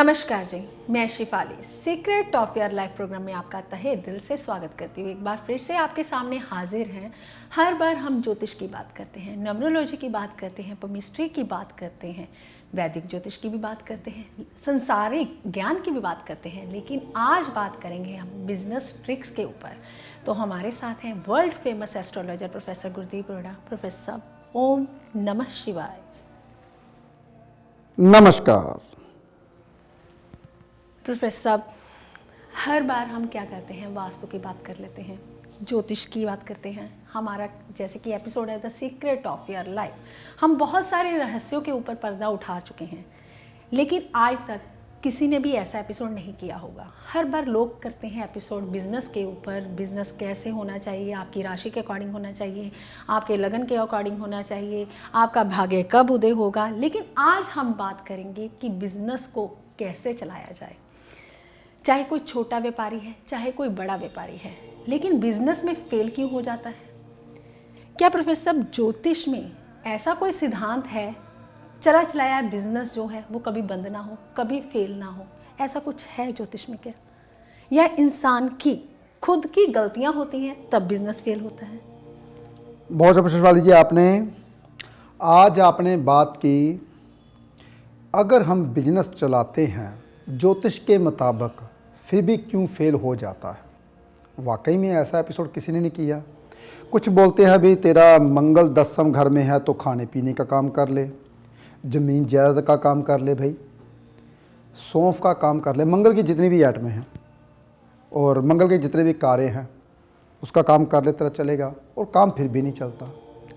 नमस्कार जी, मैं Shifali secret of your life program में आपका तहे दिल से स्वागत करती हूँ। एक बार फिर से आपके सामने हाजिर हैं। हर बार हम ज्योतिष की बात करते हैं, न्यूमरोलॉजी की बात करते हैं, पमिस्ट्री की बात करते हैं, वैदिक ज्योतिष की भी बात करते हैं, संसारिक ज्ञान की भी बात करते हैं, लेकिन आज बात करेंगे हम बिजनेस ट्रिक्स के ऊपर। तो हमारे साथ हैं world famous astrologer professor Gurdeep रोड़ा। प्रोफेसर साहब, ओम नमः शिवाय। नमस्कार। प्रोफेसर साहब, हर बार हम क्या करते हैं, वास्तु की बात कर लेते हैं, ज्योतिष की बात करते हैं। हमारा जैसे कि एपिसोड है the secret of your life, हम बहुत सारे रहस्यों के ऊपर पर्दा उठा चुके हैं, लेकिन आज तक किसी ने भी ऐसा एपिसोड नहीं किया होगा। हर बार लोग करते हैं एपिसोड बिजनेस के ऊपर, बिजनेस कैसे होना चाहिए, आपकी राशि के अकॉर्डिंग होना चाहिए, आपके लगन के अकॉर्डिंग होना चाहिए, आपका भाग्य कब उदय होगा। लेकिन आज हम बात करेंगे कि बिजनेस को कैसे चलाया जाए। चाहे कोई छोटा व्यापारी है, चाहे कोई बड़ा व्यापारी है, लेकिन बिजनेस में फेल क्यों हो जाता है? क्या प्रोफेसर साहब, ज्योतिष में ऐसा कोई सिद्धांत है, चला चलाया बिजनेस जो है वो कभी बंद ना हो, कभी फेल ना हो, ऐसा कुछ है ज्योतिष में क्या? या इंसान की खुद की गलतियां होती हैं तब बिजनेस फेल होता है? बहुत जबरदस्त वाली जी, आज आपने बात की, अगर हम बिजनेस चलाते हैं ज्योतिष के मुताबिक फिर भी क्यों फेल हो जाता है। वाकई में ऐसा एपिसोड किसी ने नहीं किया। कुछ बोलते हैं भाई तेरा मंगल 10वें घर में है तो खाने पीने का काम कर ले, ज़मीन जायदाद का काम कर ले, भाई सौंफ का काम कर ले, मंगल की जितनी भी आइटमें हैं और मंगल के जितने भी कार्य हैं उसका काम कर ले, तेरा चलेगा, और काम फिर भी नहीं चलता।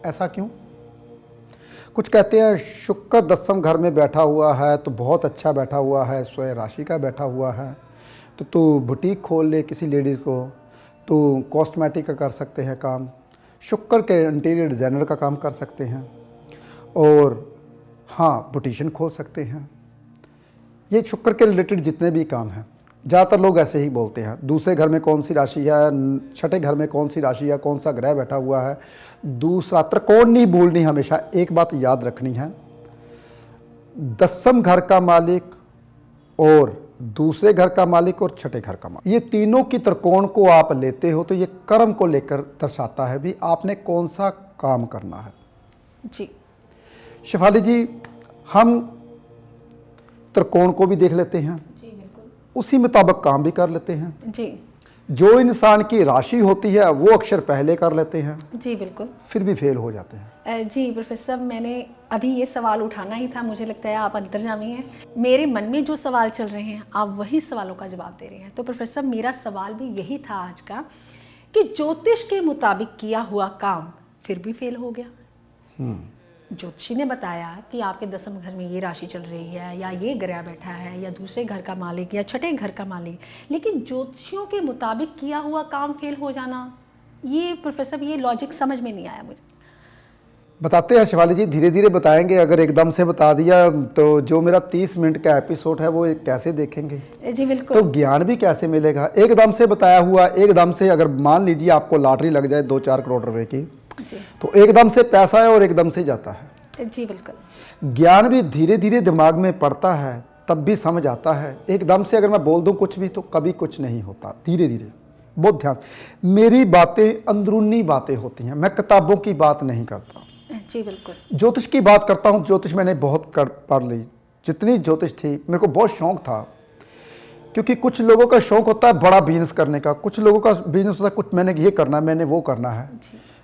ऐसा क्यों? कुछ कहते हैं शुक्र 10वें घर में बैठा हुआ है तो बहुत अच्छा बैठा हुआ है, स्वयं राशि का बैठा हुआ है, तो तू बुटीक खोल ले, किसी लेडीज़ को तो कॉस्मेटिक का कर सकते हैं काम, शुक्र के इंटीरियर डिज़ाइनर का काम कर सकते हैं, और हाँ बुटीशियन खोल सकते हैं। ये शुक्र के रिलेटेड जितने भी काम हैं, ज़्यादातर लोग ऐसे ही बोलते हैं। दूसरे घर में कौन सी राशि है, छठे घर में कौन सी राशि है, कौन सा ग्रह बैठा हुआ है, दूसरा त्रिकोण नहीं भूलनी, हमेशा एक बात याद रखनी है, 10वें घर का मालिक और दूसरे घर का मालिक और छठे घर का मालिक, ये तीनों की त्रिकोण को आप लेते हो तो ये कर्म को लेकर दर्शाता है भी आपने कौन सा काम करना है। जी शिफाली जी, हम त्रिकोण को भी देख लेते हैं, जी बिल्कुल, उसी मुताबिक काम भी कर लेते हैं। जी जो इंसान की राशि होती है वो अक्षर पहले कर लेते हैं, जी बिल्कुल, फिर भी फेल हो जाते हैं। जी प्रोफेसर साहब, मैंने अभी ये सवाल उठाना ही था, मुझे लगता है आप अंतर्यामी हैं। मेरे मन में जो सवाल चल रहे हैं आप वही सवालों का जवाब दे रहे हैं। तो प्रोफेसर साहब, मेरा सवाल भी यही था आज का कि ज्योतिष के मुताबिक किया हुआ काम फिर भी फेल हो गया। ज्योतिषी ने बताया कि आपके 10वें घर में ये राशि चल रही है, या ये ग्रह बैठा है, या दूसरे घर का मालिक, या छठे घर का मालिक, लेकिन ज्योतिषियों के मुताबिक किया हुआ काम फेल हो जाना, ये प्रोफेसर ये लॉजिक समझ में नहीं आया मुझे। बताते हैं शिवाली जी, धीरे धीरे बताएंगे। अगर एकदम से बता दिया तो जो मेरा 30 मिनट का एपिसोड है वो कैसे देखेंगे? जी बिल्कुल। तो ज्ञान भी कैसे मिलेगा? एकदम से बताया हुआ, एकदम से अगर मान लीजिए आपको लॉटरी लग जाए 2-4 करोड़ रुपए की, जी, तो एकदम से पैसा है और एकदम से जाता है। जी बिल्कुल। ज्ञान भी धीरे धीरे दिमाग में पड़ता है तब भी समझ आता है। एकदम से अगर मैं बोल दूं कुछ भी तो कभी कुछ नहीं होता। धीरे धीरे, बहुत ध्यान, मेरी बातें अंदरूनी बातें होती हैं, मैं किताबों की बात नहीं करता। जी बिल्कुल। ज्योतिष की बात करता हूँ। ज्योतिष मैंने बहुत पढ़ ली, जितनी ज्योतिष थी मेरे को बहुत शौक था, क्योंकि कुछ लोगों का शौक होता है बड़ा बिजनेस करने का, कुछ लोगों का बिजनेस होता है कुछ मैंने ये करना है, मैंने वो करना है।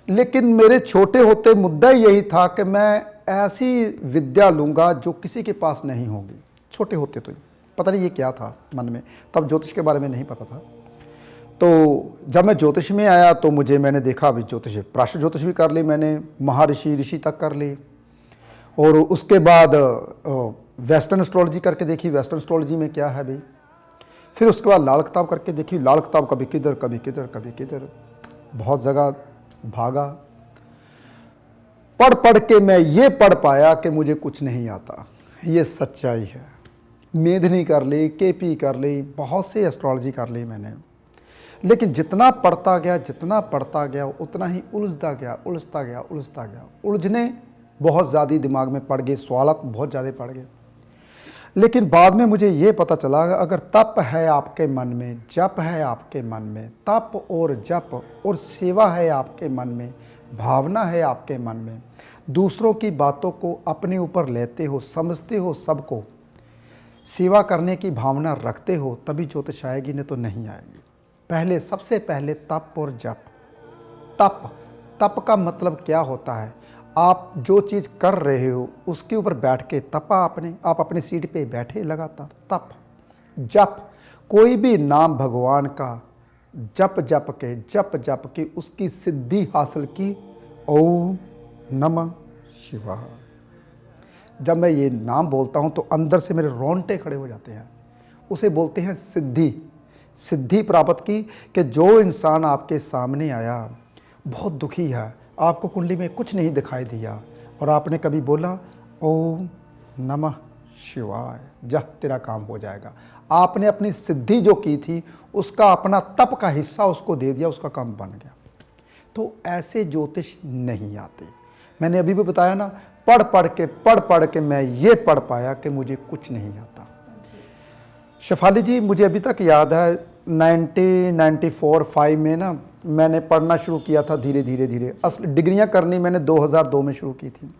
लेकिन मेरे छोटे होते मुद्दा यही था कि मैं ऐसी विद्या लूँगा जो किसी के पास नहीं होगी। छोटे होते तो पता नहीं ये क्या था मन में, तब ज्योतिष के बारे में नहीं पता था। तो जब मैं ज्योतिष में आया तो मैंने देखा अभी ज्योतिष, प्राश्य ज्योतिष भी कर ली मैंने, महर्षि ऋषि तक कर ली, और उसके बाद वेस्टर्न एस्ट्रोलॉजी करके देखी, वेस्टर्न एस्ट्रोलॉजी में क्या है भाई। फिर उसके बाद लाल किताब करके देखी, लाल किताब कभी किधर कभी किधर कभी किधर, बहुत जगह भागा। पढ़ पढ़ के मैं ये पढ़ पाया कि मुझे कुछ नहीं आता, ये सच्चाई है। मेधनी कर ली, केपी कर ली, बहुत से एस्ट्रोलॉजी कर ली मैंने, लेकिन जितना पढ़ता गया उतना ही उलझता गया। उलझने बहुत ज़्यादा दिमाग में पड़ गए, सवालात बहुत ज़्यादा पड़ गए। लेकिन बाद में मुझे ये पता चला अगर तप है आपके मन में, जप है आपके मन में, तप और जप और सेवा है आपके मन में, भावना है आपके मन में, दूसरों की बातों को अपने ऊपर लेते हो, समझते हो, सबको सेवा करने की भावना रखते हो, तभी ज्योतिष आएगी, नहीं तो नहीं आएगी। पहले, सबसे पहले तप और जप। तप का मतलब क्या होता है? आप जो चीज़ कर रहे हो उसके ऊपर बैठ के तपा आपने, आप अपनी सीट पे बैठे लगातार, तप। जप, कोई भी नाम भगवान का जप के उसकी सिद्धि हासिल की। ओम नमः शिवाय। जब मैं ये नाम बोलता हूँ तो अंदर से मेरे रोंगटे खड़े हो जाते हैं। उसे बोलते हैं सिद्धि प्राप्त की, कि जो इंसान आपके सामने आया बहुत दुखी है, आपको कुंडली में कुछ नहीं दिखाई दिया, और आपने कभी बोला ओम नमः शिवाय, जा तेरा काम हो जाएगा। आपने अपनी सिद्धि जो की थी उसका अपना तप का हिस्सा उसको दे दिया, उसका काम बन गया। तो ऐसे ज्योतिष नहीं आते। मैंने अभी भी बताया ना, पढ़ के मैं ये पढ़ पाया कि मुझे कुछ नहीं आता। शेफाली जी, मुझे अभी तक याद है 1994-5 में ना मैंने पढ़ना शुरू किया था धीरे। असल डिग्रियां करनी मैंने 2002 में शुरू की थी,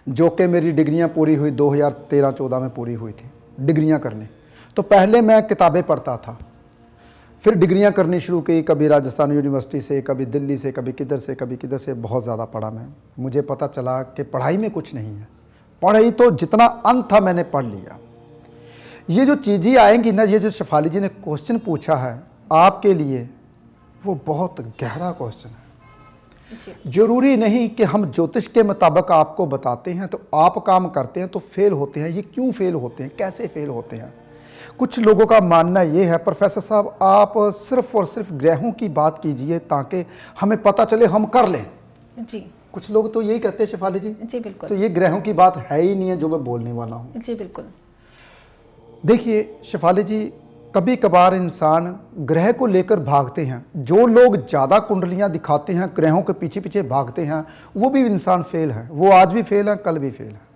जो कि मेरी डिग्रियां पूरी हुई 2013-14 में पूरी हुई थी डिग्रियां करने। तो पहले मैं किताबें पढ़ता था, फिर डिग्रियां करनी शुरू की, कभी राजस्थान यूनिवर्सिटी से, कभी दिल्ली से, कभी किधर से बहुत ज़्यादा पढ़ा मैं। मुझे पता चला कि पढ़ाई में कुछ नहीं है, पढ़ाई तो जितना अंत था मैंने पढ़ लिया। ये जो चीज़ें आएंगी ना, ये जो शेफाली जी ने क्वेश्चन पूछा है आपके लिए, वो बहुत गहरा क्वेश्चन है। जरूरी नहीं कि हम ज्योतिष के मुताबिक आपको बताते हैं तो आप काम करते हैं तो फेल होते हैं। ये क्यों फेल होते हैं, कैसे फेल होते हैं? कुछ लोगों का मानना ये है, प्रोफेसर साहब आप सिर्फ और सिर्फ ग्रहों की बात कीजिए ताकि हमें पता चले, हम कर लें। जी, कुछ लोग तो यही कहते हैं शेफाली जी। जी बिल्कुल। तो ये ग्रहों की बात है ही नहीं है जो मैं बोलने वाला हूँ। जी बिल्कुल। देखिए शेफाली जी, कभी कभार इंसान ग्रह को लेकर भागते हैं। जो लोग ज़्यादा कुंडलियाँ दिखाते हैं, ग्रहों के पीछे पीछे भागते हैं, वो भी इंसान फेल है। वो आज भी फेल है, कल भी फेल है।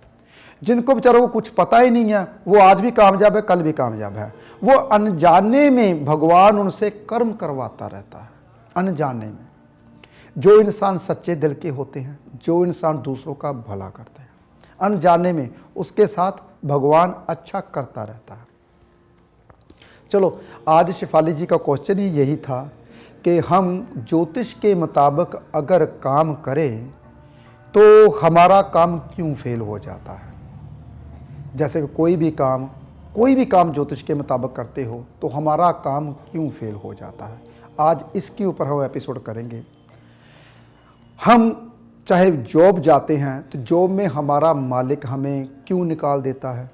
जिनको बेचारों को कुछ पता ही नहीं है, वो आज भी कामयाब है, कल भी कामयाब है। वो अनजाने में भगवान उनसे कर्म करवाता रहता है, अनजाने में। जो इंसान सच्चे दिल के होते हैं, जो इंसान दूसरों का भला करते हैं, अनजाने में उसके साथ भगवान अच्छा करता रहता है। चलो, आज शेफाली जी का क्वेश्चन ही यही था कि हम ज्योतिष के मुताबिक अगर काम करें तो हमारा काम क्यों फेल हो जाता है। जैसे कोई भी काम ज्योतिष के मुताबिक करते हो तो हमारा काम क्यों फेल हो जाता है। आज इसके ऊपर हम एपिसोड करेंगे। हम चाहे जॉब जाते हैं तो जॉब में हमारा मालिक हमें क्यों निकाल देता है।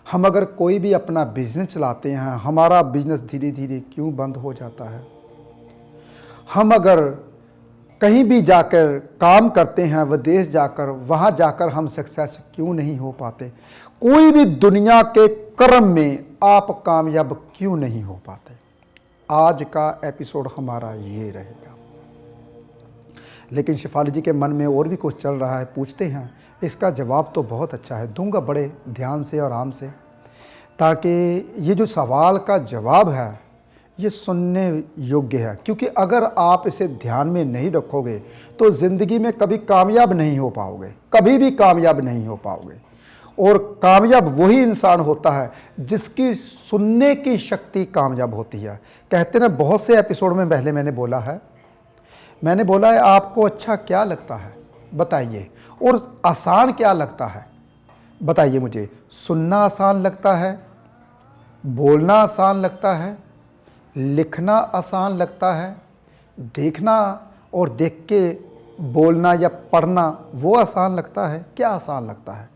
हम अगर कोई भी अपना बिजनेस चलाते हैं, हमारा बिजनेस धीरे धीरे क्यों बंद हो जाता है। हम अगर कहीं भी जाकर काम करते हैं, विदेश जाकर, वहाँ जाकर हम सक्सेस क्यों नहीं हो पाते। कोई भी दुनिया के कर्म में आप कामयाब क्यों नहीं हो पाते। आज का एपिसोड हमारा ये रहेगा। लेकिन शेफाली जी के मन में और भी कुछ चल रहा है, पूछते हैं। इसका जवाब तो बहुत अच्छा है, दूंगा बड़े ध्यान से और आराम से, ताकि ये जो सवाल का जवाब है ये सुनने योग्य है। क्योंकि अगर आप इसे ध्यान में नहीं रखोगे तो ज़िंदगी में कभी कामयाब नहीं हो पाओगे, कभी भी कामयाब नहीं हो पाओगे। और कामयाब वही इंसान होता है जिसकी सुनने की शक्ति कामयाब होती है। कहते ना, बहुत से एपिसोड में पहले मैंने बोला है आपको अच्छा क्या लगता है बताइए, और आसान क्या लगता है बताइए मुझे। सुनना आसान लगता है, बोलना आसान लगता है, लिखना आसान लगता है, देखना और देख के बोलना या पढ़ना वो आसान लगता है। क्या आसान लगता है?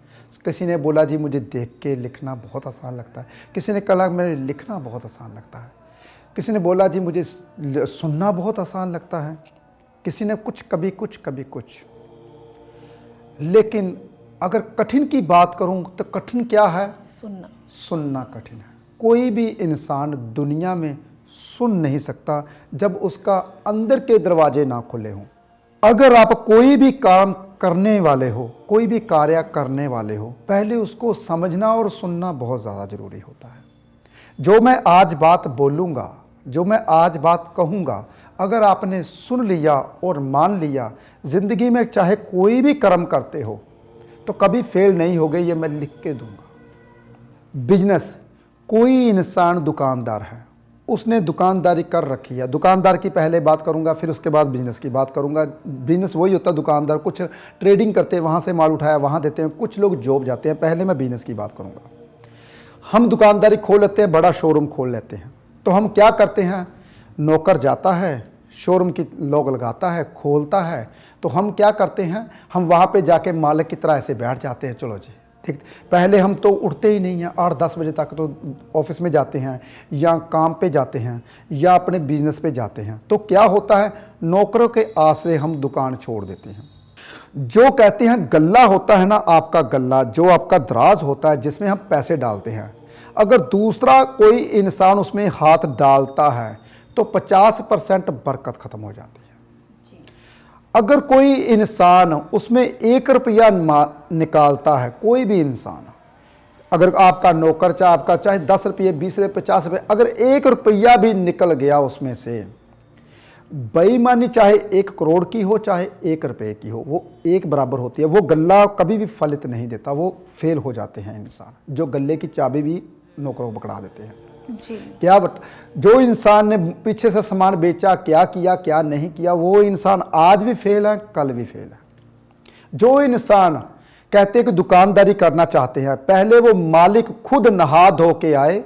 किसी ने बोला जी मुझे देख के लिखना बहुत आसान लगता है, किसी ने कहा मेरे लिखना बहुत आसान लगता है, किसी ने बोला जी मुझे सुनना बहुत आसान लगता है, किसी ने कुछ कभी कुछ। लेकिन अगर कठिन की बात करूं तो कठिन क्या है? सुनना कठिन है। कोई भी इंसान दुनिया में सुन नहीं सकता जब उसका अंदर के दरवाजे ना खुले हों। अगर आप कोई भी काम करने वाले हो, कोई भी कार्य करने वाले हो, पहले उसको समझना और सुनना बहुत ज़्यादा ज़रूरी होता है। जो मैं आज बात बोलूँगा, जो मैं आज बात कहूँगा, अगर आपने सुन लिया और मान लिया, ज़िंदगी में चाहे कोई भी कर्म करते हो तो कभी फेल नहीं होगे, ये मैं लिख के दूंगा। बिजनेस, कोई इंसान दुकानदार है, उसने दुकानदारी कर रखी है। दुकानदार की पहले बात करूंगा, फिर उसके बाद बिजनेस की बात करूंगा। बिजनेस वही होता है, दुकानदार कुछ ट्रेडिंग करते हैं, वहाँ से माल उठाया वहाँ देते हैं, कुछ लोग जॉब जाते हैं। पहले मैं बिजनेस की बात करूंगा। हम दुकानदारी खोल लेते हैं, बड़ा शोरूम खोल लेते हैं, तो हम क्या करते हैं, नौकर जाता है, शोरूम की लॉक लगाता है, खोलता है, तो हम क्या करते हैं, हम वहाँ पे जाके मालिक की तरह ऐसे बैठ जाते हैं, चलो जी ठीक। पहले हम तो उठते ही नहीं हैं, 8-10 बजे तक तो ऑफिस में जाते हैं या काम पे जाते हैं या अपने बिजनेस पे जाते हैं। तो क्या होता है, नौकरों के आसरे हम दुकान छोड़ देते हैं। जो कहते हैं गल्ला होता है ना, आपका गल्ला, जो आपका दराज होता है जिसमें हम पैसे डालते हैं, अगर दूसरा कोई इंसान उसमें हाथ डालता है तो 50% बरकत खत्म हो जाती है। अगर कोई इंसान उसमें 1 रुपया निकालता है, कोई भी इंसान, अगर आपका नौकर चाहे आपका चाहे 10 रुपये 20 रुपये 50 रुपये, अगर 1 रुपया भी निकल गया उसमें से, बेईमानी चाहे 1 करोड़ की हो चाहे 1 रुपये की हो, वो एक बराबर होती है। वो गल्ला कभी भी फलित नहीं देता, वो फेल हो जाते हैं इंसान। जो गल्ले की चाबी भी नौकरों को पकड़ा देते हैं जी। क्या जो इंसान ने पीछे से सामान बेचा, क्या किया क्या नहीं किया, वो इंसान आज भी फेल है, कल भी फेल है। जो इंसान कहते हैं कि दुकानदारी करना चाहते हैं, पहले वो मालिक खुद नहा धो के आए,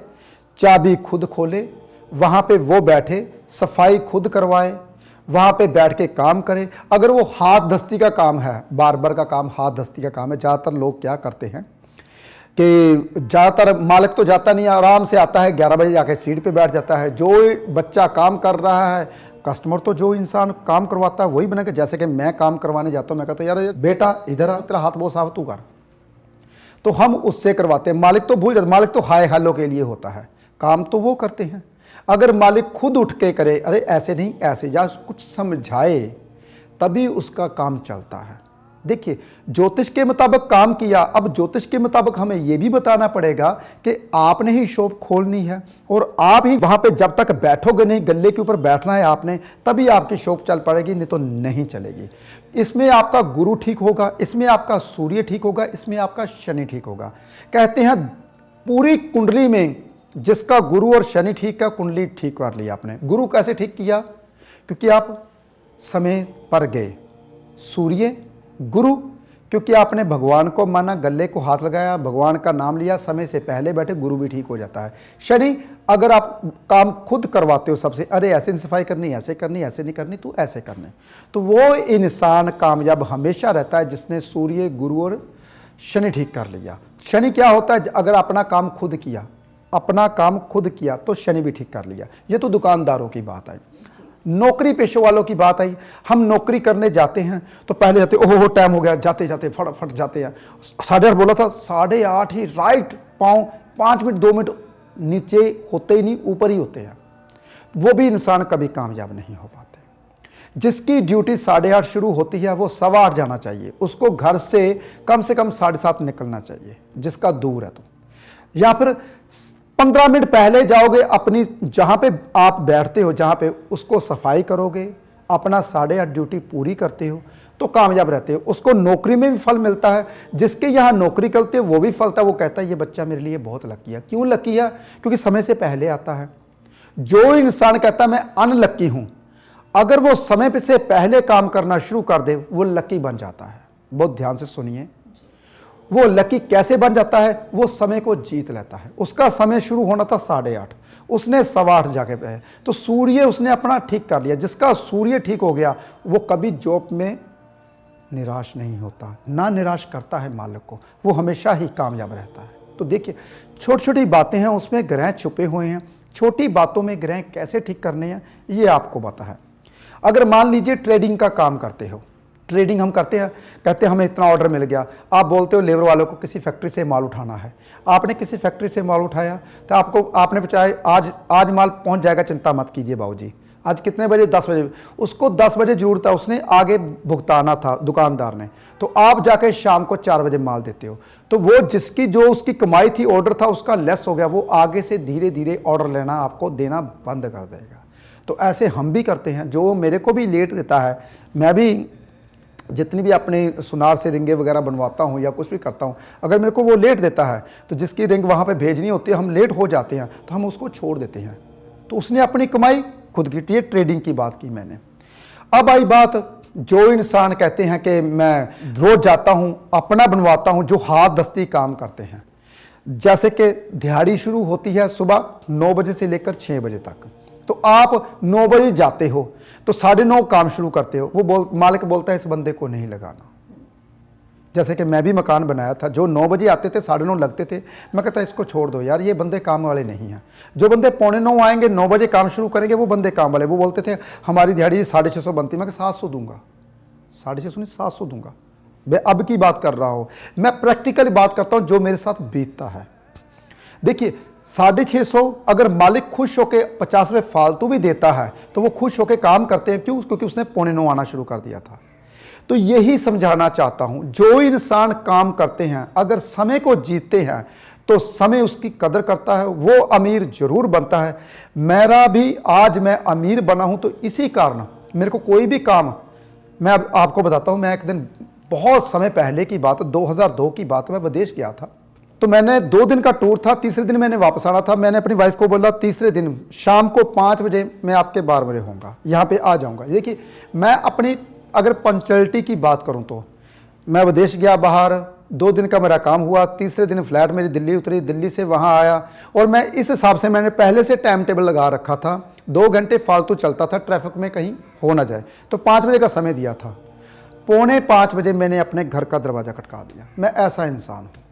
चाबी खुद खोले, वहाँ पे वो बैठे, सफाई खुद करवाए, वहाँ पे बैठ के काम करे। अगर वो हाथ दस्ती का काम है, बार्बर का काम हाथ दस्ती का काम है, ज़्यादातर लोग क्या करते हैं कि ज़्यादातर मालिक तो जाता नहीं, आराम से आता है, 11 बजे जाके सीट पे बैठ जाता है। जो बच्चा काम कर रहा है, कस्टमर तो जो इंसान काम करवाता है वही बना के, जैसे कि मैं काम करवाने जाता हूँ, मैं कहता हूँ यार बेटा इधर आ, तेरा हाथ बहुत साफ तू कर, तो हम उससे करवाते हैं। मालिक तो भूल जाता, मालिक तो हाय हेलो के लिए होता है, काम तो वो करते हैं। अगर मालिक खुद उठ के करे, अरे ऐसे नहीं ऐसे, या कुछ समझाए, तभी उसका काम चलता है। देखिए, ज्योतिष के मुताबिक काम किया, अब ज्योतिष के मुताबिक हमें यह भी बताना पड़ेगा कि आपने ही शॉप खोलनी है और आप ही वहां पे जब तक बैठोगे नहीं, गल्ले के ऊपर बैठना है आपने, तभी आपकी शॉप चल पड़ेगी, नहीं तो नहीं चलेगी। इसमें आपका गुरु ठीक होगा, इसमें आपका सूर्य ठीक होगा, इसमें आपका शनि ठीक होगा। कहते हैं पूरी कुंडली में जिसका गुरु और शनि ठीक है, कुंडली ठीक कर लिया आपने। गुरु कैसे ठीक किया? क्योंकि आप समय पर गए। सूर्य गुरु, क्योंकि आपने भगवान को माना, गले को हाथ लगाया, भगवान का नाम लिया, समय से पहले बैठे, गुरु भी ठीक हो जाता है। शनि, अगर आप काम खुद करवाते हो सबसे, अरे ऐसे सफाई करनी, ऐसे करनी, ऐसे नहीं करनी, तो ऐसे करने, तो वो इंसान कामयाब हमेशा रहता है जिसने सूर्य, गुरु और शनि ठीक कर लिया। शनि क्या होता है? अगर अपना काम खुद किया, अपना काम खुद किया तो शनि भी ठीक कर लिया। ये तो दुकानदारों की बात है। नौकरी पेशे वालों की बात आई, हम नौकरी करने जाते हैं तो पहले जाते, ओहो टाइम हो गया, जाते जाते फटाफट जाते हैं। 8:30 बोला था, 8:30 ही राइट, पाँव 5 मिनट 2 मिनट नीचे होते ही नहीं, ऊपर ही होते हैं। वो भी इंसान कभी कामयाब नहीं हो पाते। जिसकी ड्यूटी 8:30 शुरू होती है, वो 8:15 जाना चाहिए, उसको घर से कम 7:30 निकलना चाहिए, जिसका दूर है तो, या फिर 15 मिनट पहले जाओगे, अपनी जहां पे आप बैठते हो, जहां पे उसको सफाई करोगे, अपना 8:30 ड्यूटी पूरी करते हो तो कामयाब रहते हो। उसको नौकरी में भी फल मिलता है, जिसके यहाँ नौकरी करते हो वो भी फल था। वो कहता है ये बच्चा मेरे लिए बहुत लकी है। क्यों लकी है? क्योंकि समय से पहले आता है। जो इंसान कहता है मैं अनलकी हूं, अगर वो समय से पहले काम करना शुरू कर दे, वो लकी बन जाता है। बहुत ध्यान से सुनिए, वो लकी कैसे बन जाता है? वो समय को जीत लेता है। उसका समय शुरू होना था 8:30, उसने 8:15 जाके पे, तो सूर्य उसने अपना ठीक कर लिया। जिसका सूर्य ठीक हो गया, वो कभी जॉब में निराश नहीं होता, ना निराश करता है मालिक को, वो हमेशा ही कामयाब रहता है। तो देखिए, छोटी छोटी बातें हैं, उसमें ग्रह छुपे हुए हैं। छोटी बातों में ग्रह कैसे ठीक करने हैं, ये आपको पता है। अगर मान लीजिए ट्रेडिंग का काम करते हो, ट्रेडिंग हम करते हैं, कहते हैं हमें इतना ऑर्डर मिल गया, आप बोलते हो लेबर वालों को किसी फैक्ट्री से माल उठाना है, आपने किसी फैक्ट्री से माल उठाया तो आपने बचाए आज माल पहुंच जाएगा, चिंता मत कीजिए बाबूजी, आज कितने बजे? 10 बजे। उसको 10 बजे जरूरत है, उसने आगे भुगताना था दुकानदार ने, तो आप जाके शाम को 4 बजे माल देते हो, तो वो जिसकी जो उसकी कमाई थी, ऑर्डर था उसका लेस हो गया, वो आगे से धीरे धीरे ऑर्डर लेना आपको देना बंद कर देगा। तो ऐसे हम भी करते हैं, जो मेरे को भी लेट देता है, मैं भी जितनी भी अपने सुनार से रिंगे वगैरह बनवाता हूँ या कुछ भी करता हूँ, अगर मेरे को वो लेट देता है तो जिसकी रिंग वहाँ पे भेजनी होती है, हम लेट हो जाते हैं तो हम उसको छोड़ देते हैं। तो उसने अपनी कमाई खुद की, ये ट्रेडिंग की बात की मैंने। अब आई बात, जो इंसान कहते हैं कि मैं रोज जाता हूँ अपना बनवाता हूँ, जो हाथ दस्ती काम करते हैं, जैसे कि दिहाड़ी शुरू होती है सुबह 9 बजे से लेकर 6 बजे तक, तो आप 9 बजे जाते हो तो 9:30 काम शुरू करते हो, वो मालिक बोलता है इस बंदे को नहीं लगाना। जैसे कि मैं भी मकान बनाया था, जो 9 बजे आते थे 9:30 लगते थे, मैं कहता इसको छोड़ दो यार, ये बंदे काम वाले नहीं हैं। जो बंदे 8:45 आएंगे 9 बजे काम शुरू करेंगे, वो बंदे काम वाले। वो बोलते थे हमारी दिहाड़ी 650 बनती, मैं 700 दूंगा, 650 नहीं 700 दूंगा। मैं अब की बात कर रहा हूँ, मैं प्रैक्टिकली बात करता हूँ जो मेरे साथ बीतता है। देखिए 650 अगर मालिक खुश होकर 50 रुपये फालतू भी देता है तो वो खुश होकर काम करते हैं, क्यों? क्योंकि उसने 8:45 आना शुरू कर दिया था। तो यही समझाना चाहता हूं, जो इंसान काम करते हैं अगर समय को जीतते हैं तो समय उसकी कदर करता है, वो अमीर जरूर बनता है। मेरा भी आज मैं अमीर बना हूं तो इसी कारण, मेरे को कोई भी काम, मैं अब आपको बताता हूं, मैं एक दिन बहुत समय पहले की बात, 2002 की बात, मैं विदेश गया था। तो मैंने 2 दिन का टूर था, तीसरे दिन मैंने वापस आना था। मैंने अपनी वाइफ को बोला तीसरे दिन शाम को 5 बजे मैं आपके 12 बजे होऊंगा, यहाँ पे आ जाऊंगा। देखिए मैं अपनी अगर पंक्चुअलिटी की बात करूं तो मैं विदेश गया बाहर, 2 दिन का मेरा काम हुआ, तीसरे दिन फ्लाइट मेरी दिल्ली उतरी, दिल्ली से वहाँ आया, और मैं इस हिसाब से मैंने पहले से टाइम टेबल लगा रखा था, 2 घंटे फालतू चलता था, ट्रैफिक में कहीं हो ना जाए, तो 5 बजे का समय दिया था। 4:45 बजे मैंने अपने घर का दरवाज़ा खटका दिया। मैं ऐसा इंसान हूँ।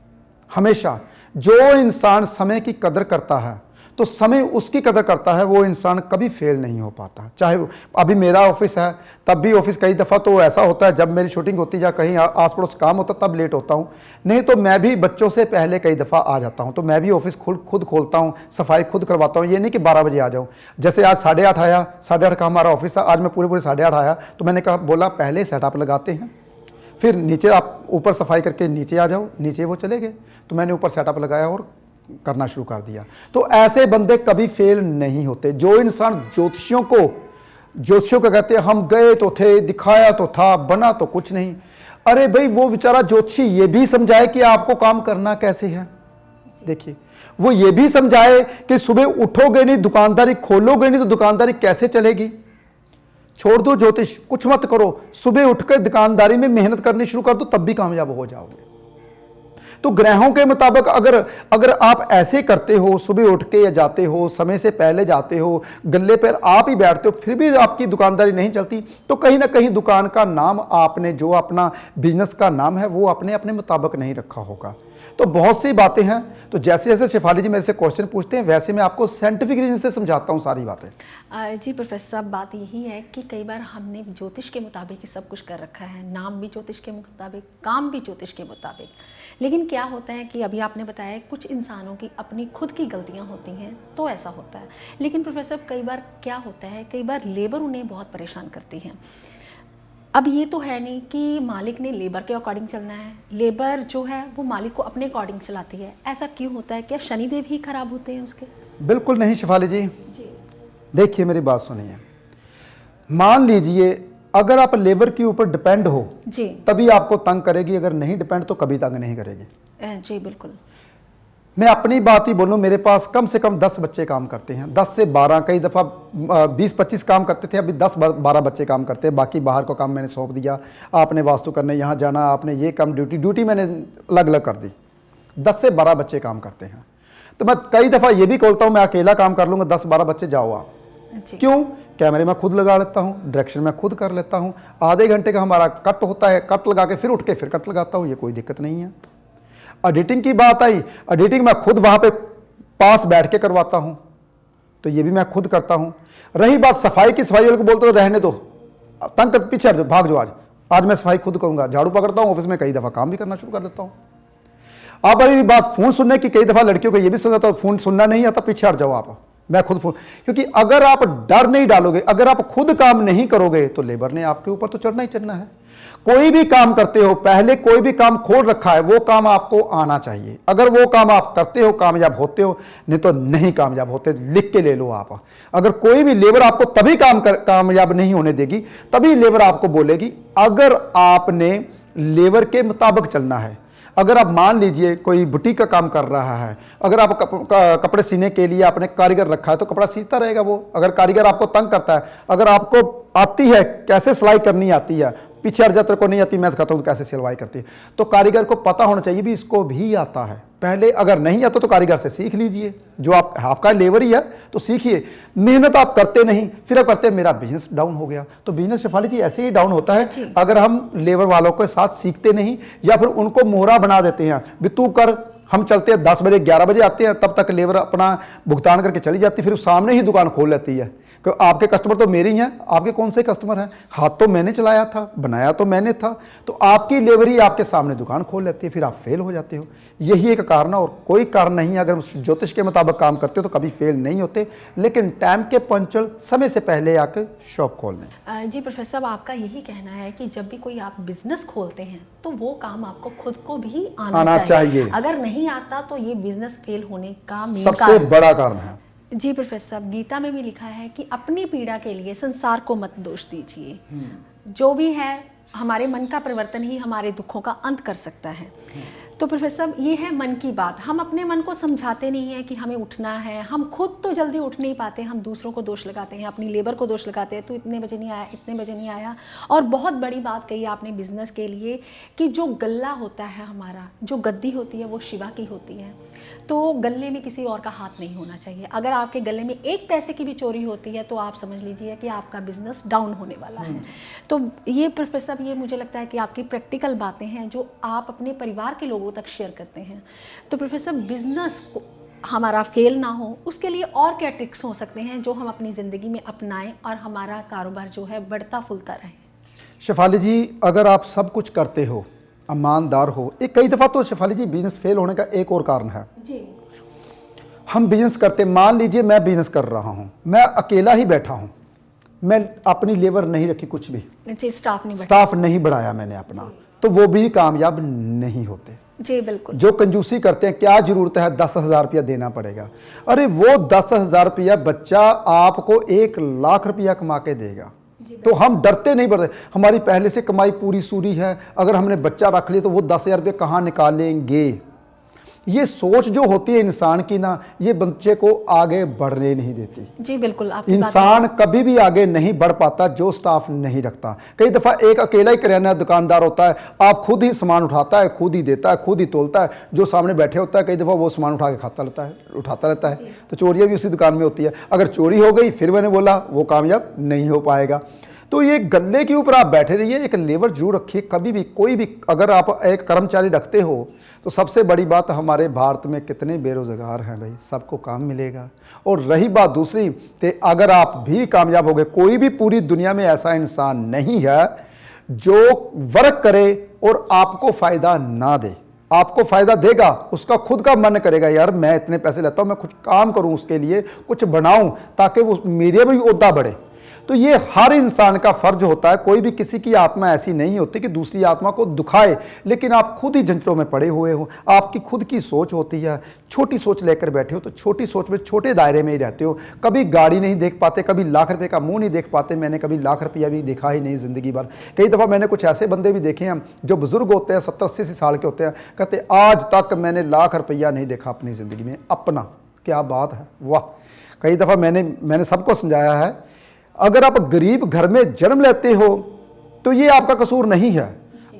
हमेशा जो इंसान समय की कदर करता है तो समय उसकी कदर करता है, वो इंसान कभी फेल नहीं हो पाता। चाहे अभी मेरा ऑफिस है, तब भी ऑफिस कई दफ़ा तो ऐसा होता है जब मेरी शूटिंग होती है या कहीं आस पड़ोस काम होता तब लेट होता हूँ, नहीं तो मैं भी बच्चों से पहले कई दफ़ा आ जाता हूँ। तो मैं भी ऑफिस खुद खोलता हूँ, सफाई खुद करवाता हूँ। ये नहीं कि 12 बजे आ जाऊँ। जैसे आज 8:30 आया, 8:30 का हमारा ऑफिस था, आज मैं पूरे 8:30 आया, तो मैंने कहा बोला पहले सेटअप लगाते हैं, फिर नीचे आप ऊपर सफाई करके नीचे आ जाओ। नीचे वो चले गए तो मैंने ऊपर सेटअप लगाया और करना शुरू कर दिया। तो ऐसे बंदे कभी फेल नहीं होते। जो इंसान ज्योतिषियों को कहते हैं हम गए तो थे, दिखाया तो था, बना तो कुछ नहीं। अरे भाई वो बेचारा ज्योतिषी ये भी समझाए कि आपको काम करना कैसे है। देखिए वो ये भी समझाए कि सुबह उठोगे नहीं, दुकानदारी खोलोगे नहीं तो दुकानदारी कैसे चलेगी। छोड़ दो ज्योतिष, कुछ मत करो, सुबह उठकर दुकानदारी में मेहनत करनी शुरू कर दो, तब भी कामयाब हो जाओगे। तो ग्रहों के मुताबिक अगर आप ऐसे करते हो, सुबह उठ के या जाते हो, समय से पहले जाते हो, गल्ले पर आप ही बैठते हो, फिर भी आपकी दुकानदारी नहीं चलती, तो कहीं ना कहीं दुकान का नाम आपने, जो अपना बिजनेस का नाम है, वो आपने अपने मुताबिक नहीं रखा होगा। तो बहुत सी बातें हैं। तो जैसे जैसे शेफाली जी मेरे से क्वेश्चन पूछते हैं वैसे मैं आपको साइंटिफिक रीजन से समझाता हूँ सारी बातें। जी प्रोफेसर साहब, बात यही है कि कई बार हमने ज्योतिष के मुताबिक ही सब कुछ कर रखा है, नाम भी ज्योतिष के मुताबिक, काम भी ज्योतिष के मुताबिक। लेकिन क्या होता है कि अभी आपने बताया कुछ इंसानों की अपनी खुद की गलतियां होती हैं तो ऐसा होता है। लेकिन प्रोफेसर कई बार क्या होता है, कई बार लेबर उन्हें बहुत परेशान करती है। अब ये तो है नहीं कि मालिक ने लेबर के अकॉर्डिंग चलना है, लेबर जो है वो मालिक को अपने अकॉर्डिंग चलाती है। ऐसा क्यों होता है? क्या शनिदेव ही खराब होते हैं उसके? बिल्कुल नहीं शेफाली जी। जी देखिए मेरी बात सुनिए, मान लीजिए अगर आप लेबर के ऊपर डिपेंड हो जी, तभी तभी आपको तंग करेगी, अगर नहीं डिपेंड तो कभी तंग नहीं करेगी। जी बिल्कुल। मैं अपनी बात ही बोलूं, मेरे पास कम से कम 10 बच्चे काम करते हैं, 10 से 12, कई दफ़ा 20-25 काम करते थे, अभी 10-12 बच्चे काम करते हैं। बाकी बाहर का काम मैंने सौंप दिया, आपने वास्तु करने यहाँ जाना, आपने ये काम, ड्यूटी मैंने अलग अलग कर दी। 10 से 12 बच्चे काम करते हैं। तो मैं कई दफ़ा ये भी बोलता हूँ मैं अकेला काम कर लूँगा, 10-12 बच्चे जाओ आप। क्यों? कैमरे में खुद लगा लेता हूँ, डायरेक्शन में खुद कर लेता हूँ, आधे घंटे का हमारा कट होता है, कट लगा के फिर उठ के फिर कट लगाता हूँ, ये कोई दिक्कत नहीं है। एडिटिंग की बात आई, एडिटिंग मैं खुद वहाँ पे पास बैठ के करवाता हूँ, तो ये भी मैं खुद करता हूँ। रही बात सफाई की, सफाई वाले को बोलते हो रहने दो, तंग कर पीछे हट जाओ, भाग जाओ, आज मैं सफाई खुद करूँगा, झाड़ू पकड़ता हूँ, ऑफिस में कई दफ़ा काम भी करना शुरू कर देता हूँ। अब अभी बात फ़ोन सुनने की, कई दफ़ा लड़कियों को ये भी सुना था फ़ोन सुनना नहीं आता, पीछे हट जाओ आप, मैं खुद क्योंकि अगर आप डर नहीं डालोगे, अगर आप खुद काम नहीं करोगे तो लेबर ने आपके ऊपर तो चढ़ना ही चढ़ना है। कोई भी काम करते हो, पहले कोई भी काम खोल रखा है, वो काम आपको आना चाहिए। अगर वो काम आप करते हो कामयाब होते हो, नहीं तो नहीं कामयाब होते। लिख के ले लो आप। अगर कोई भी लेबर आपको तभी कामयाब नहीं होने देगी, तभी लेबर आपको बोलेगी। अगर आपने लेबर के मुताबिक चलना है, अगर आप मान लीजिए कोई बुटीक का काम कर रहा है, अगर आप कपड़े सीने के लिए आपने कारीगर रखा है तो कपड़ा सीता रहेगा वो। अगर कारीगर आपको तंग करता है, अगर आपको आती है कैसे सिलाई करनी आती है, पीछे हट जाते को नहीं आती, मैं सिखाता हूँ कैसे सिलवाई करती है, तो कारीगर को पता होना चाहिए भी इसको भी आता है। पहले अगर नहीं आता तो कारीगर से सीख लीजिए, जो आपका लेबर ही है तो सीखिए। मेहनत आप करते नहीं, फिर आप करते मेरा बिजनेस डाउन हो गया, तो बिजनेस शेफाली जी ऐसे ही डाउन होता है अगर हम लेबर वालों के साथ सीखते नहीं, या फिर उनको मोहरा बना देते हैं भी तू कर। हम चलते हैं 10 बजे 11 बजे आते हैं, तब तक लेबर अपना भुगतान करके चली जाती, फिर सामने ही दुकान खोल लेती है। क्योंकि आपके कस्टमर तो मेरे ही हैं, आपके कौन से कस्टमर हैं? हाथ तो मैंने चलाया था, बनाया तो मैंने था, तो आपकी लेबर ही आपके सामने दुकान खोल लेती है, फिर आप फेल हो जाते हो। यही एक कारण है और कोई कारण नहीं है। अगर ज्योतिष के मुताबिक काम करते हो तो कभी फेल नहीं होते, लेकिन टाइम के पंचुअल समय से पहले आकर शॉप खोल लें। जी प्रोफेसर साहब, आपका यही कहना है कि जब भी कोई आप बिजनेस खोलते हैं तो वो काम आपको खुद को भी आना चाहिए। अगर नहीं आता तो ये बिजनेस फेल होने का सबसे बड़ा कारण है। जी प्रोफेसर साहब, गीता में भी लिखा है कि अपनी पीड़ा के लिए संसार को मत दोष दीजिए। जो भी है, हमारे मन का परिवर्तन ही हमारे दुखों का अंत कर सकता है। तो प्रोफेसर साहब, ये है मन की बात। हम अपने मन को समझाते नहीं है कि हमें उठना है। हम खुद तो जल्दी उठ नहीं पाते, हम दूसरों को दोष लगाते हैं, अपनी लेबर को दोष लगाते हैं, तो इतने बजे नहीं आया, इतने बजे नहीं आया। और बहुत बड़ी बात कही आपने बिजनेस के लिए कि जो गल्ला होता है हमारा, जो गद्दी होती है वो शिवा की होती है, तो गले में किसी और का हाथ नहीं होना चाहिए। अगर आपके गले में 1 पैसे की भी चोरी होती है तो आप समझ लीजिए कि आपका बिजनेस डाउन होने वाला है। तो ये प्रोफेसर साहब, ये मुझे लगता है कि आपकी प्रैक्टिकल बातें हैं जो आप अपने परिवार के लोगों तक शेयर करते हैं। तो प्रोफेसर, बिजनेस हमारा फेल ना हो उसके लिए और क्या ट्रिक्स हो सकते हैं जो हम अपनी ज़िंदगी में अपनाएं और हमारा कारोबार जो है बढ़ता फूलता रहे? शेफाली जी, अगर आप सब कुछ करते हो, ईमानदार हो, एक कई दफ़ा तो शेफाली जी बिजनेस फेल होने का एक और कारण है जी। हम बिजनेस करते, मान लीजिए मैं बिजनेस कर रहा हूँ, मैं अकेला ही बैठा हूँ, मैं अपनी लेबर नहीं रखी कुछ भी, स्टाफ नहीं बढ़ाया मैंने अपना, तो वो भी कामयाब नहीं होते। जी बिल्कुल। जो कंजूसी करते हैं, क्या जरूरत है 10,000 रुपया देना पड़ेगा? अरे वो 10,000 रुपया बच्चा आपको 1,00,000 रुपया कमा के देगा। तो हम डरते नहीं पड़ते, हमारी पहले से कमाई पूरी सूरी है, अगर हमने बच्चा रख लिया तो वो 10,000 रुपये कहाँ निकालेंगे? ये सोच जो होती है इंसान की ना, ये बच्चे को आगे बढ़ने नहीं देती। जी बिल्कुल। इंसान कभी भी आगे नहीं बढ़ पाता जो स्टाफ नहीं रखता। कई दफ़ा एक अकेला ही किराना दुकानदार होता है, आप खुद ही सामान उठाता है, खुद ही देता है, खुद ही तोलता है, जो सामने बैठे होता है कई दफ़ा वो सामान उठा के उठाता रहता है, तो चोरियाँ भी उसी दुकान में होती है। अगर चोरी हो गई, फिर मैंने बोला वो कामयाब नहीं हो पाएगा। तो ये गले के ऊपर आप बैठे रहिए, एक लेबर जरूर रखिए। कभी भी कोई भी, अगर आप एक कर्मचारी रखते हो तो सबसे बड़ी बात, हमारे भारत में कितने बेरोजगार हैं भाई, सबको काम मिलेगा। और रही बात दूसरी, तो अगर आप भी कामयाब हो गए, कोई भी पूरी दुनिया में ऐसा इंसान नहीं है जो वर्क करे और आपको फ़ायदा ना दे। आपको फ़ायदा देगा, उसका खुद का मन करेगा यार मैं इतने पैसे लेता हूँ, मैं कुछ काम करूँ उसके लिए, कुछ बनाऊँ ताकि वो मेरे भी ओहदा बढ़े। तो ये हर इंसान का फर्ज होता है। कोई भी किसी की आत्मा ऐसी नहीं होती कि दूसरी आत्मा को दुखाए, लेकिन आप खुद ही झंझटों में पड़े हुए हो। आपकी खुद की सोच होती है, छोटी सोच लेकर बैठे हो तो छोटी सोच में छोटे दायरे में ही रहते हो। कभी गाड़ी नहीं देख पाते, कभी लाख रुपए का मुंह नहीं देख पाते। मैंने कभी लाख रुपया भी देखा ही नहीं ज़िंदगी भर। कई दफ़ा मैंने कुछ ऐसे बंदे भी देखे हैं जो बुजुर्ग होते हैं, 70-80 साल के होते हैं, कहते आज तक मैंने लाख रुपया नहीं देखा अपनी ज़िंदगी में अपना। क्या बात है, वाह। कई दफ़ा मैंने सबको समझाया है, अगर आप गरीब घर में जन्म लेते हो तो ये आपका कसूर नहीं है,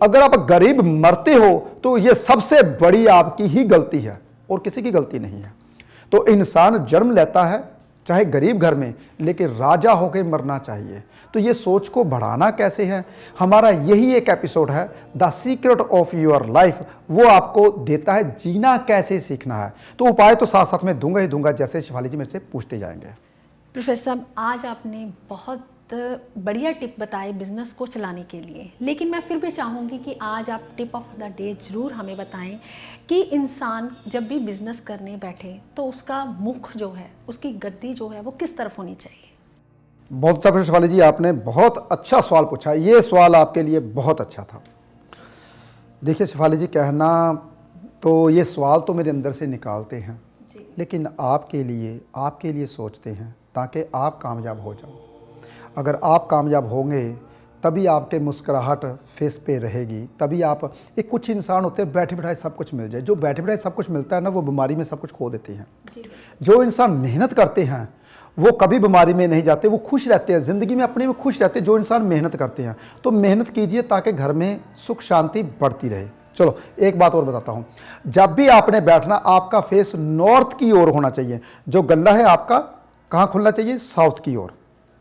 अगर आप गरीब मरते हो तो ये सबसे बड़ी आपकी ही गलती है और किसी की गलती नहीं है। तो इंसान जन्म लेता है चाहे गरीब घर में, लेकिन राजा होकर मरना चाहिए। तो ये सोच को बढ़ाना कैसे है, हमारा यही एक एपिसोड है the secret of your life. वो आपको देता है जीना कैसे सीखना है। तो उपाय तो साथ साथ में दूंगा ही दूंगा, जैसे शेफाली जी मेरे से पूछते जाएंगे। प्रोफेसर साहब, आज आपने बहुत बढ़िया टिप बताए बिज़नेस को चलाने के लिए, लेकिन मैं फिर भी चाहूँगी कि आज आप टिप ऑफ द डे ज़रूर हमें बताएं कि इंसान जब भी बिज़नेस करने बैठे तो उसका मुख जो है, उसकी गद्दी जो है वो किस तरफ होनी चाहिए। बहुत अच्छा प्रश्न शिफाली जी, आपने बहुत अच्छा सवाल पूछा। ये सवाल आपके लिए बहुत अच्छा था। देखिए शिफाली जी, कहना तो ये सवाल तो मेरे अंदर से निकालते हैं जी। लेकिन आपके लिए सोचते हैं ताकि आप कामयाब हो जाओ। अगर आप कामयाब होंगे तभी आपके मुस्कुराहट फेस पे रहेगी, तभी आप एक कुछ इंसान होते हैं बैठे बैठाए सब कुछ मिल जाए। जो बैठे बैठाए सब कुछ मिलता है ना, वो बीमारी में सब कुछ खो देते हैं। जो इंसान मेहनत करते हैं वो कभी बीमारी में नहीं जाते, वो खुश रहते हैं, ज़िंदगी में अपने में खुश रहते हैं। जो इंसान मेहनत करते हैं, तो मेहनत कीजिए ताकि घर में सुख शांति बढ़ती रहे। चलो एक बात और बताता हूँ, जब भी आपने बैठना आपका फेस नॉर्थ की ओर होना चाहिए। जो गला है आपका कहाँ खुलना चाहिए? साउथ की ओर।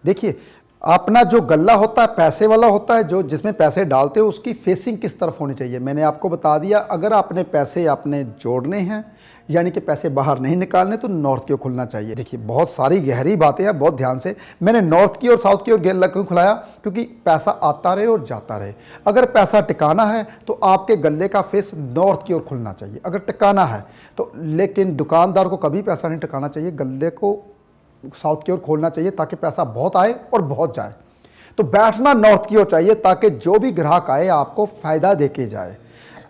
देखिए अपना जो गल्ला होता है पैसे वाला होता है, जो जिसमें पैसे डालते हो उसकी फेसिंग किस तरफ होनी चाहिए। मैंने आपको बता दिया, अगर आपने पैसे आपने जोड़ने हैं यानी कि पैसे बाहर नहीं निकालने तो नॉर्थ की ओर खुलना चाहिए। देखिए बहुत सारी गहरी बातें हैं, बहुत ध्यान से। मैंने नॉर्थ की और साउथ की ओर गल्ला क्यों खुलाया? क्योंकि पैसा आता रहे और जाता रहे। अगर पैसा टिकाना है तो आपके गले का फेस नॉर्थ की ओर खुलना चाहिए, अगर टिकाना है तो। लेकिन दुकानदार को कभी पैसा नहीं टिकाना चाहिए, गले को साउथ की ओर खोलना चाहिए ताकि पैसा बहुत आए और बहुत जाए। तो बैठना नॉर्थ की ओर चाहिए ताकि जो भी ग्राहक आए आपको फायदा देके जाए।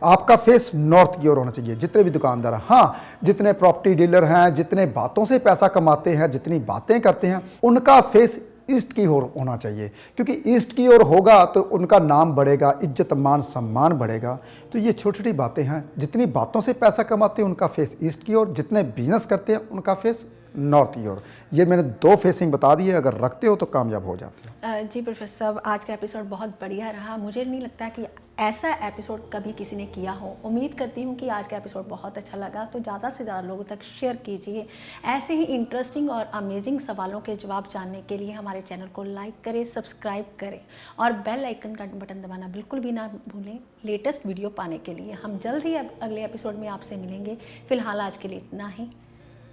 आपका फेस नॉर्थ की ओर होना चाहिए। जितने भी दुकानदार हैं, हाँ जितने प्रॉपर्टी डीलर हैं, जितने बातों से पैसा कमाते हैं, जितनी बातें करते हैं, उनका फेस ईस्ट की ओर होना चाहिए। क्योंकि ईस्ट की ओर होगा तो उनका नाम बढ़ेगा, इज्जत मान सम्मान बढ़ेगा। तो ये छोटी छोटी बातें हैं। जितनी बातों से पैसा कमाते हैं उनका फेस ईस्ट की ओर, जितने बिजनेस करते हैं उनका फेस नॉर्थ की ओर। ये मैंने 2 फेसिंग बता दी है, अगर रखते हो तो कामयाब हो जाते हैं। जी प्रोफेसर साहब, आज का एपिसोड बहुत बढ़िया रहा। मुझे नहीं लगता कि ऐसा एपिसोड कभी किसी ने किया हो। उम्मीद करती हूँ कि आज का एपिसोड बहुत अच्छा लगा, तो ज़्यादा से ज़्यादा लोगों तक शेयर कीजिए। ऐसे ही इंटरेस्टिंग और अमेजिंग सवालों के जवाब जानने के लिए हमारे चैनल को लाइक करें, सब्सक्राइब करें और बेल आइकन का बटन दबाना बिल्कुल भी ना भूलें लेटेस्ट वीडियो पाने के लिए। हम जल्द ही अगले एपिसोड में आपसे मिलेंगे। फिलहाल आज के लिए इतना ही।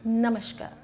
नमस्कार।